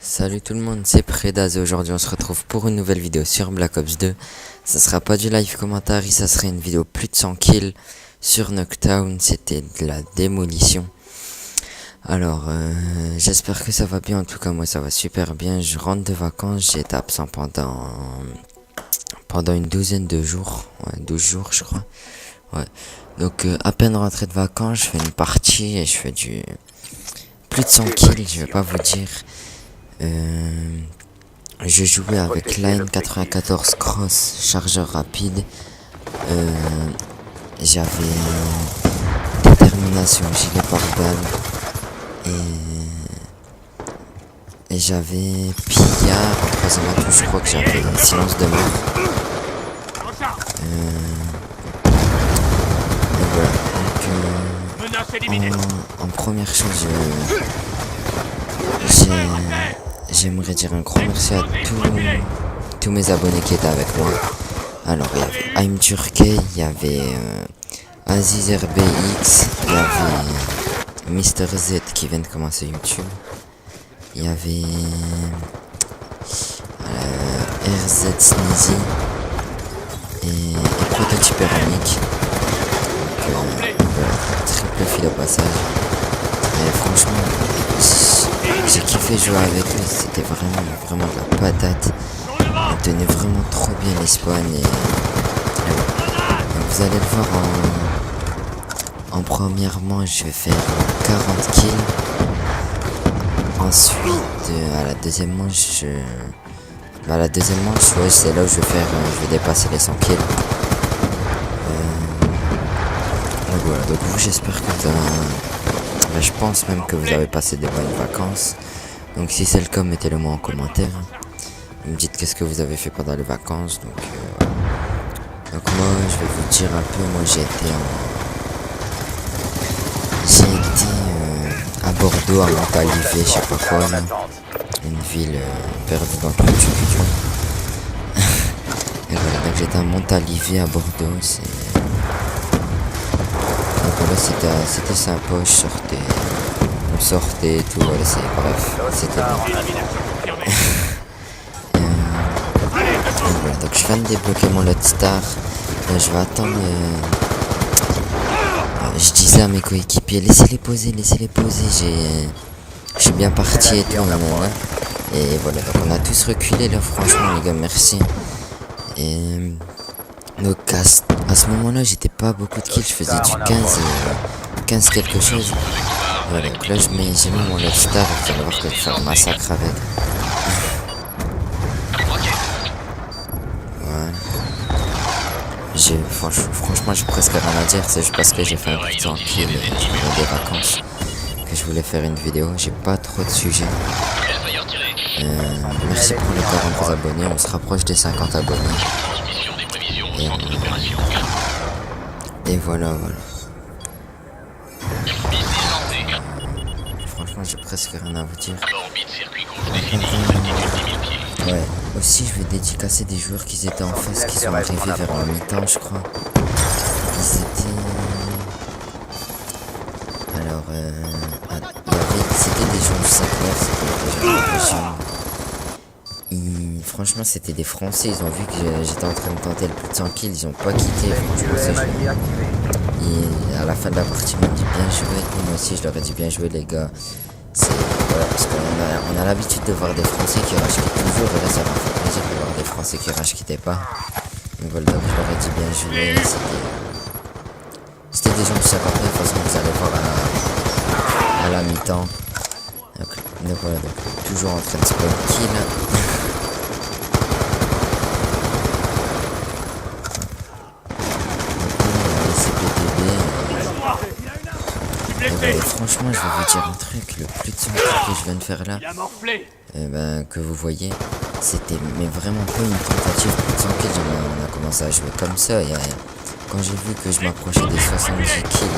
Salut tout le monde, c'est Predaz et aujourd'hui on se retrouve pour une nouvelle vidéo sur Black Ops 2. Ça sera pas du live commentaire, ça sera une vidéo plus de 100 kills sur Knockdown, c'était de la démolition. Alors j'espère que ça va bien, en tout cas moi ça va super bien. Je rentre de vacances, j'ai été absent pendant une douzaine de jours, 12 jours je crois. Ouais. Donc à peine rentré de vacances, je fais une partie et je fais du plus de 100 kills, je vais pas vous dire. Je jouais avec Line 94 Cross, chargeur rapide. J'avais détermination, gilet pare-balles. Et j'avais pillard en troisième atout, je crois que j'avais silence de mort. Et voilà, donc en première chose, j'aimerais dire un grand merci à tous mes abonnés qui étaient avec moi. Alors il y avait I'm Turkey, il y avait Aziz RBX, il y avait Mister Z qui vient de commencer YouTube, il y avait RZ Sneezy et Prototype Ironique. Triple fil au passage. Et franchement, j'ai kiffé jouer avec lui, c'était vraiment de la patate. Il tenait vraiment trop bien les spawns et vous allez le voir en première manche, je vais faire 40 kills. Ensuite, à la deuxième manche, ouais, c'est là où je vais dépasser les 100 kills. Donc voilà, donc vous, j'espère que je pense même que vous avez passé des bonnes vacances. Donc si c'est le cas, mettez-le moi en commentaire. Vous me dites qu'est-ce que vous avez fait pendant les vacances. Donc moi, je vais vous dire un peu. Moi, j'ai été à Bordeaux, à Montalivet, je sais pas quoi là. Une ville perdue dans tout le studio. Et voilà, donc j'étais à Montalivet, à Bordeaux. Donc voilà, c'était sympa, on sortait et tout, voilà, bref, c'était bon. Voilà, donc je viens de débloquer mon Lot Star. Je vais attendre. Je disais à mes coéquipiers, laissez-les poser. Je suis bien parti et tout, ouais. Et voilà, donc on a tous reculé là, franchement les gars, merci. Et donc à ce moment-là, j'étais pas beaucoup de kills, je faisais du 15 quelque chose. Voilà, donc là j'ai mis mon Love Star et vous allez voir que je vais faire un massacre avec. Voilà. Franchement j'ai presque rien à dire, c'est juste parce que j'ai fait un peu de 100 kills pendant des vacances que je voulais faire une vidéo, j'ai pas trop de sujets. Merci pour les 40 abonnés, on se rapproche des 50 abonnés. Et voilà. Franchement, j'ai presque rien à vous dire. Ouais, aussi je vais dédicacer des joueurs qui étaient en face, qui sont arrivés vers la mi-temps, je crois. Alors, c'était des gens du secteur, c'était l'impression. Franchement, c'était des Français, ils ont vu que j'étais en train de tenter le plus de 100 kills, ils ont pas quitté, franchement, et à la fin de la partie, ils m'ont dit bien joué, moi aussi je leur ai dit bien joué les gars. Voilà, parce qu'on a l'habitude de voir des Français qui rage quittent toujours, et là ça m'a fait plaisir de voir des Français qui rage quittaient pas. Donc voilà, donc je leur ai dit bien joué, c'était des gens du 59, de toute façon vous allez voir à la mi-temps. Donc voilà, donc toujours en train de spawn kill. Franchement, je vais vous dire un truc, le plus de 100 que je viens de faire là, que vous voyez, c'était mais vraiment pas une tentative plus de 100 kills, on a commencé à jouer comme ça, et quand j'ai vu que je m'approchais des 70 kills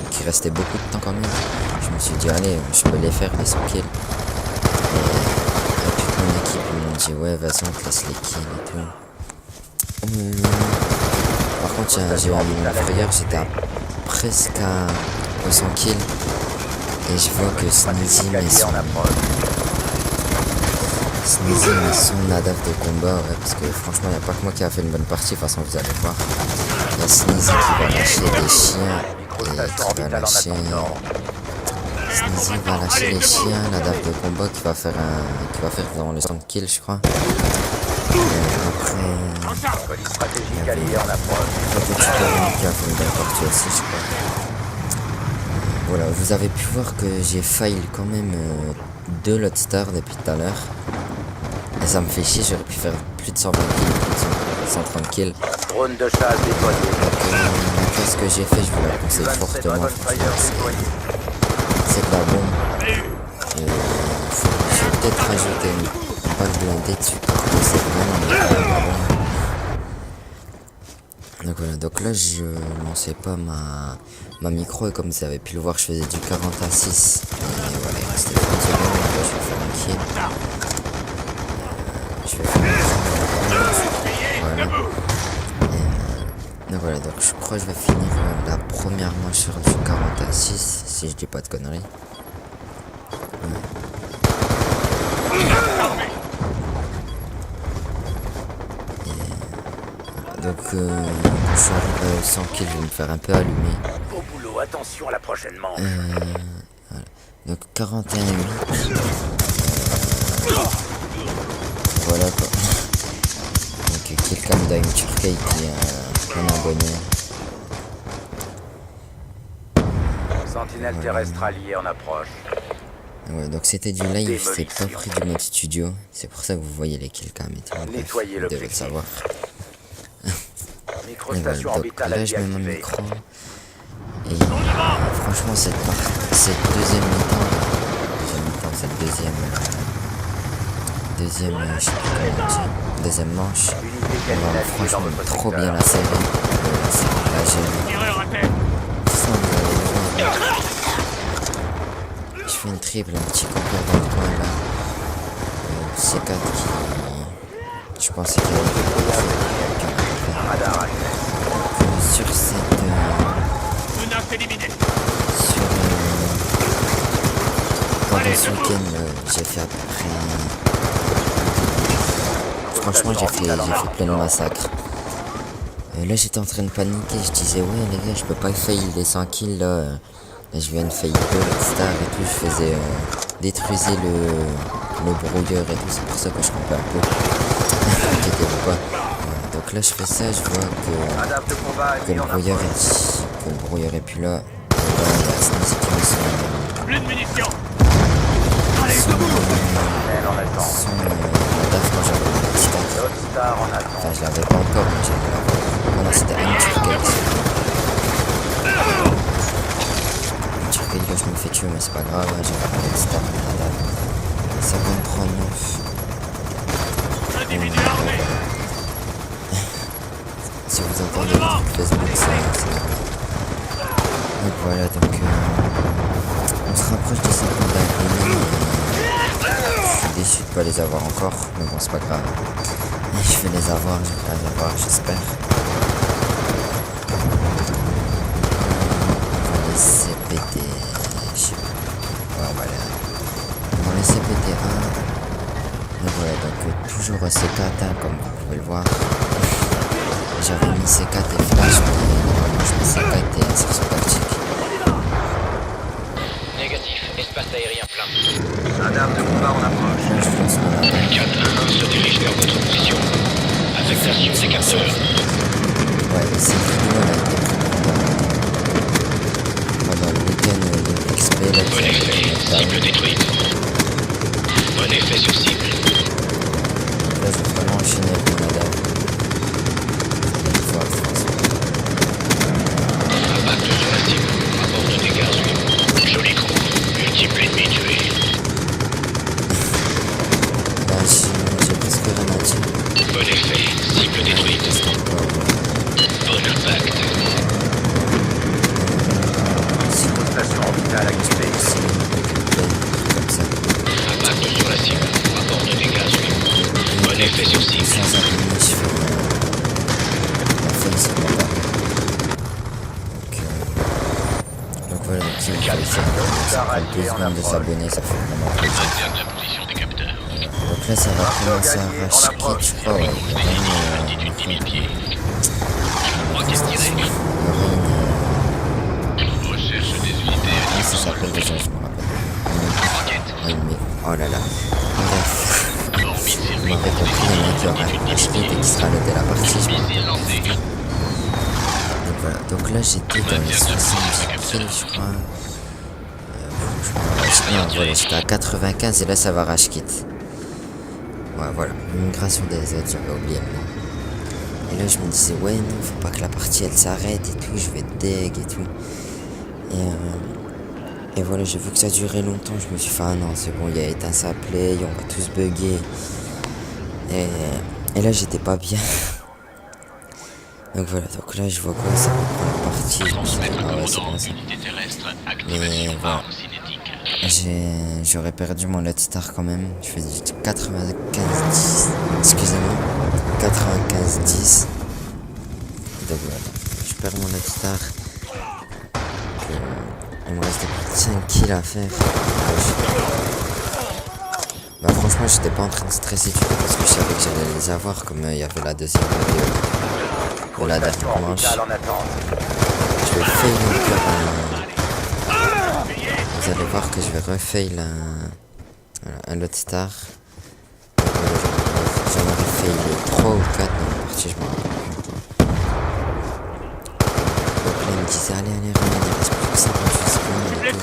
et qu'il restait beaucoup de temps quand même, je me suis dit allez, je peux les faire les 100 kills. Et toute mon équipe m'ont dit ouais vas-y on te laisse les kills et tout. Par contre j'ai eu mon frère, j'étais presque aux 100 kills et je vois que Sneezy met Sneezy met son Nadav de combat, ouais, parce que franchement, il n'y a pas que moi qui a fait une bonne partie, de toute façon, vous allez voir. Il y a Sneezy qui va lâcher des chiens, et qui va lâcher... Sneezy va lâcher les chiens, Nadav de combat qui va faire dans les 100 kills, je crois. Et après... stratégique allié en approche. Qui a fait une belle partie aussi, je crois. Voilà, vous avez pu voir que j'ai fail quand même 2 Lodestar depuis tout à l'heure. Et ça me fait chier, j'aurais pu faire plus de 120 kills, plus de 130 kills. Drone de chasse déployé. Donc, ce que j'ai fait, je vous la conseille fortement. C'est de la bombe. Je vais peut-être rajouter une balle blindée dessus pour que c'est vraiment de la bombe. Donc voilà, donc là je lançais pas ma micro et comme vous avez pu le voir, je faisais du 40 à 6. Et voilà, il restait 30 secondes, donc là, je vais faire un kill. Je vais faire un kill. Voilà. Donc voilà, donc je crois que je vais finir la première manche sur du 40 à 6, si je dis pas de conneries. Donc, je suis arrivé 100 kills, je vais me faire un peu allumer. Au boulot, attention à la prochaine manche. Voilà. Donc, 41,8. Voilà quoi. Donc, quelqu'un me donne une turquie qui est un abonné. Sentinelle terrestre allié en approche. Ouais, donc c'était du live, c'est pas pris du mode studio. C'est pour ça que vous voyez les killcams et tout. Nettoyer vous devez le savoir. Microstation Donc orbitale là je mets mon activée. micro et franchement cette deuxième mi-temps, je sais plus comment dire, deuxième manche, on va franchement trop bien la serrer, la gérer. Ça, vous allez voir. Je fais une triple, un petit compère dans le coin là, C4 qui, je pensais qu'il y avait sur cette pendant ce week-end j'ai fait à peu près franchement j'ai fait plein de massacres. Là j'étais en train de paniquer, je disais ouais les gars je peux pas fail les 100 kills là, je viens de fail 2 star et tout, je faisais détruisais le brouilleur et tout, c'est pour ça que je comptais un peu. Inquiétez-vous pas. Donc là je fais ça, je vois que le brouilleur est plus là. Et là il y a Sneezy qui me sort. Plus de munitions. Son Nadav quand j'avais le petit tac. Enfin je l'avais pas encore mais j'avais la... non c'était un turquie. Un turquie que je me fais tuer mais c'est pas grave, hein, j'avais le petit tac Nadav. 53,9. Si vous entendez le truc Facebook, c'est... Donc voilà, donc on se rapproche des 50 abonnés. Je suis déçu de pas les avoir encore, mais bon c'est pas grave. Je vais les avoir, j'espère. On va laisser péter... je sais pas. Ouais, on va laisser péter un. Donc voilà, donc toujours C4 hein, comme vous pouvez le voir. J'avais mis C4 et flash, mais normalement je mets C4 et insertion tactique. Négatif, espace aérien plein. Un arme de combat en approche. Là je lance mon arme. 4-1 se dirige vers votre position. Affectation des capteurs. Ouais, et cette vidéo elle a été prise pendant le week-end de XP. Là, Bon effet, cible détruite. Bon effet sur cible. là je vais vraiment enchaîner avec mon Nadav. Impact sur la cible. Rapport de dégâts suivant. Joli coup. Multiple ennemi tué. Là j'ai presque rien à dire. Bon effet, cible détruite. Bon impact. Microstation orbitale activée. Comme ça. Impact sur la cible. Rapport de dégâts suivant. Bon effet sur cible. Sans abonner, je fais la feuille sur mon barre. Donc voilà, donc si vous faites ça, ça prend 2 secondes de s'abonner, ça fait vraiment plaisir. Interne de la position des capteurs. Donc Donc là, ça va commencer à racheter, je crois, ouais. Altitude 10 000 pieds. Rocket tiré. Recherche des unités à Ça niveau s'appelle déjà, je me rappelle. Rocket. Oui, mais oh là là. Bref. Vous m'avez compris, le mec qui aura acheté et qui sera là dès la partie. Missile lancé. Donc voilà. Donc là, j'étais dans les 70 kills, je crois. Non, voilà, j'étais à 95 et là, ça va rage kit. Ouais, voilà. L'immigration des autres, j'avais oublié le nom. Et là, je me disais, ouais, non, faut pas que la partie elle s'arrête et tout, je vais deg et tout. Et voilà, j'ai vu que ça durait longtemps, je me suis fait, ah non, c'est bon, il y a éteint sa play, on va tous bugger. Et là, j'étais pas bien. Donc voilà, donc là, je vois quoi, ça peut prendre la partie, je me suis dit, ah ouais, c'est bon, ça. Unité terrestre. Mais Activation voilà. arme cinétique. J'aurais perdu mon Let's Star quand même. Je fais du 95-10. Excusez-moi. 95-10. Donc voilà. Je perds mon Let's Star. Il me restait plus de 5 kills à faire. Bah franchement j'étais pas en train de stresser du tout parce que je savais que j'allais les avoir comme il y avait la deuxième vidéo de la dernière manche. Je vais fail encore Vous allez voir que je vais refail un Lot Star. J'en avais fail 3 ou 4 dans la partie, je me rappelle plus. Donc là il me disait allez Ryan, il reste plus que 58 secondes et tout.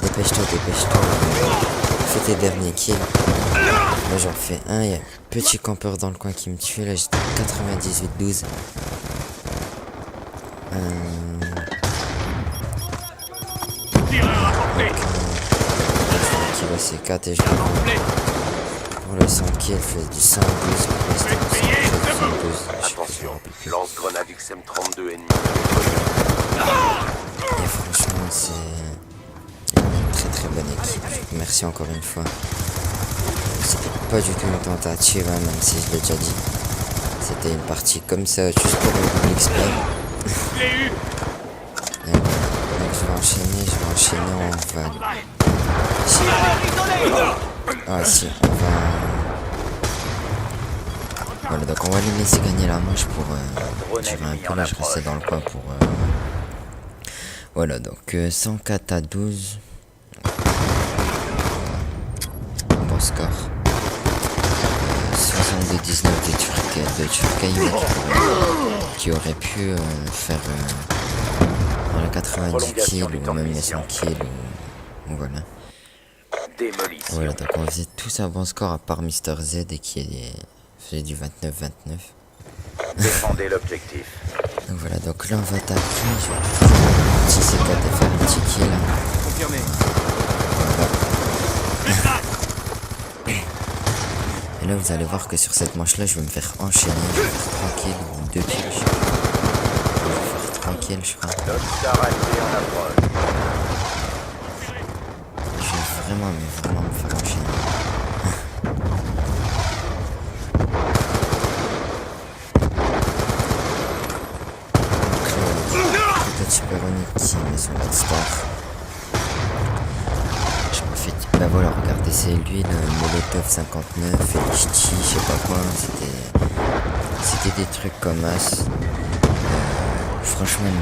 Dépêche-toi. Fais tes derniers kills. Là j'en fais un, il y a un petit campeur dans le coin qui me tue. Là j'étais à 98-12. Kilo c'est 4 et je pour le 100 kills, je fais du 112. Pour l'instant, du 112. Attention, lance-grenade XM32 ennemi. Et franchement, c'est une très bonne équipe. Merci encore une fois. C'était pas du tout une tentative, hein, même si je l'ai déjà dit. C'était une partie comme ça, juste pour le public spam. Et voilà. Donc je vais enchaîner, on va... Ah si, on va... Voilà, donc on va les laisser gagner la manche pour tirer un peu. Là je restais dans le coin pour... Voilà, donc 104 à 12. Bon score. 62-19 de Turkey qui aurait pu faire dans la 90 kills ou même les 100 kills ou voilà. Voilà, donc on faisait tous un bon score à part Mister Z et qui faisait du 29-29. Défendez l'objectif. Donc voilà, donc là on va attaquer. Je vais petit C4 et faire un petit kill. Confirmé. Voilà. Et là vous allez voir que sur cette manche là je vais me faire enchaîner. Je vais faire 3 kills ou 2 kills. Je vais faire 3 kills je crois. Je vais vraiment me faire enchaîner. Peronique qui met son Red Star. Je profite. Bah voilà, regardez, c'est lui le Molotov 59 et les ch'tis, je sais pas quoi. C'était des trucs comme as. Franchement,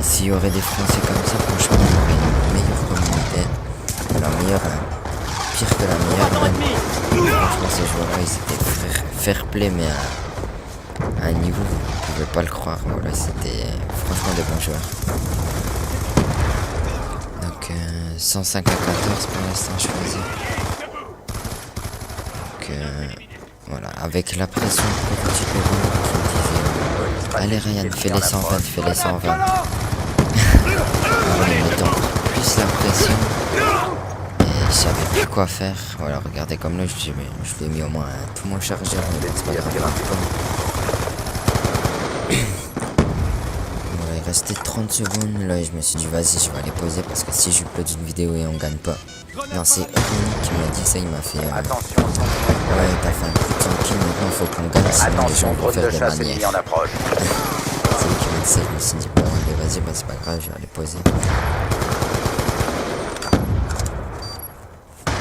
s'il y aurait des Français comme ça, franchement, on aurait une meilleure communauté. La meilleure, pire que la meilleure. Même. Franchement, ces joueurs-là, ils étaient fair play, mais à un niveau, vous pouvez pas le croire. Voilà, c'était franchement des bons joueurs. Donc 105 à 14 pour l'instant choisi. Donc voilà, avec la pression de petit peu qui me disait allez Ryan, fais les 120, fais les 120. En mettant plus la pression. Et je savais plus quoi faire. Voilà, regardez comme là, je l'ai mis au moins tout mon chargeur, mais c'est pas grave. Voilà, il restait 30 secondes. Là, je me suis dit, vas-y, je vais aller poser parce que si j'upload une vidéo et on gagne pas. Non, c'est Rini qui m'a dit ça. Il m'a fait. Ouais, t'as fait un coup de tranquille. Maintenant, faut qu'on gagne. Sinon, les gens vont faire des manières. C'est lui qui m'a dit ça. Je me suis dit, bon, allez, vas-y, bah, c'est pas grave, je vais aller poser.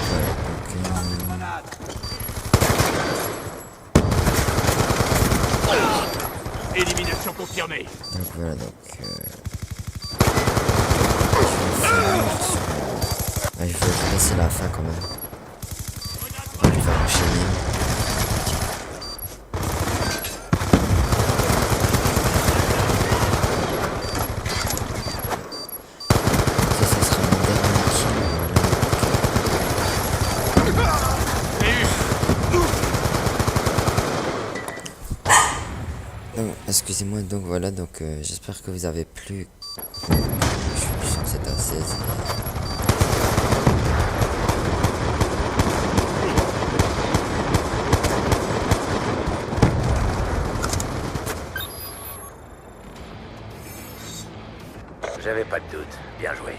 Voilà, donc. Donc voilà, donc je vais vous laisser la fin quand même. Je vais enchaîner. Ça sera mon dernier kill. Donc, excusez-moi, donc voilà, donc j'espère que vous avez plu. Je suis censé être à 16. J'avais pas de doute. Bien joué.